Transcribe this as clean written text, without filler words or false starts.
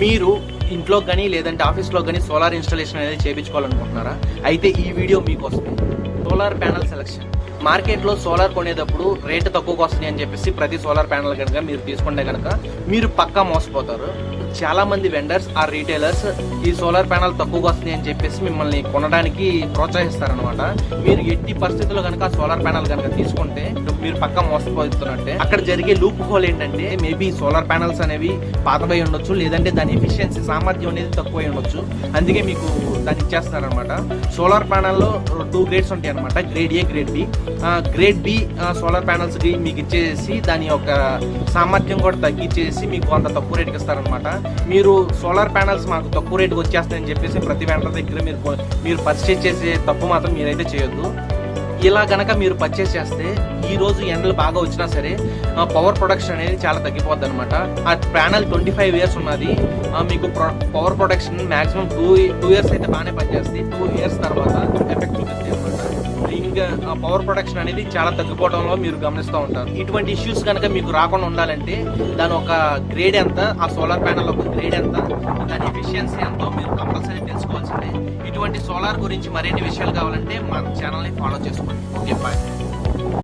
మీరు ఇంట్లో కానీ లేదంటే ఆఫీస్లో కానీ సోలార్ ఇన్స్టాలేషన్ అనేది చేయించుకోవాలనుకుంటున్నారా? అయితే ఈ వీడియో మీకోసమే. Solar panel selection. మార్కెట్లో సోలార్ కొనేటప్పుడు రేటు తక్కువగా వస్తుంది అని చెప్పేసి ప్రతి సోలార్ ప్యానల్ కనుక మీరు తీసుకుంటే కనుక మీరు పక్కా మోసపోతారు. చాలా మంది వెండర్స్ ఆ రీటైలర్స్ ఈ సోలార్ ప్యానల్ తక్కువగా వస్తుంది అని చెప్పేసి మిమ్మల్ని కొనడానికి ప్రోత్సహిస్తారనమాట. మీరు ఎట్టి పరిస్థితుల్లో కనుక సోలార్ ప్యానల్ కనుక తీసుకుంటే మీరు పక్కా మోసపోతున్నట్టే. అక్కడ జరిగే లూప్ హోల్ ఏంటంటే మేబీ సోలార్ ప్యానల్స్ అనేవి పాతబై ఉండొచ్చు, లేదంటే దాని ఎఫిషియన్సీ సామర్థ్యం అనేది తక్కువై ఉండొచ్చు. అందుకే మీకు దాన్ని ఇచ్చేస్తున్నారనమాట. సోలార్ ప్యానల్లో 2 గ్రేడ్స్ ఉంటాయి అనమాట, grade A, grade B. Grade B solar panels మీకు ఇచ్చేసి దాని యొక్క సామర్థ్యం కూడా తగ్గించేసి మీకు అంత తక్కువ రేటుకి ఇస్తారనమాట. మీరు సోలార్ ప్యానల్స్ మాకు తక్కువ రేటుకి వచ్చేస్తాయని చెప్పేసి ప్రతి వెండర్ దగ్గర మీరు పర్చేస్ చేసే తప్పు మాత్రం మీరైతే చేయొద్దు. ఇలా గనక మీరు పర్చేస్ చేస్తే ఈ రోజు ఎండలు బాగా వచ్చినా సరే పవర్ ప్రొడక్షన్ అనేది చాలా తగ్గిపోద్ది అనమాట. ఆ ప్యానల్ 25 ఇయర్స్ ఉన్నది. మీకు పవర్ ప్రొడక్షన్ మాక్సిమం 2 ఇయర్స్ అయితే బాగానే పనిచేస్తుంది. 2 ఇయర్స్ తర్వాత ఎఫెక్ట్ చూపిస్తుంది అనమాట. ఇంకా పవర్ ప్రొడక్షన్ అనేది చాలా తగ్గిపోవడంలో మీరు గమనిస్తూ ఉంటారు. ఇటువంటి ఇష్యూస్ కనుక మీకు రాకుండా ఉండాలంటే దాని ఒక గ్రేడ్ ఎంత, ఆ సోలార్ ప్యానల్ ఒక గ్రేడ్ ఎంత, దాని ఎఫిషియన్సీ ఎంతో మీరు కంపల్సరీ తెలుసుకోవాల్సిందే. ఇటువంటి సోలార్ గురించి మరిన్ని విషయాలు కావాలంటే మన ఛానల్ని ఫాలో చేసుకోండి. Okay, bye.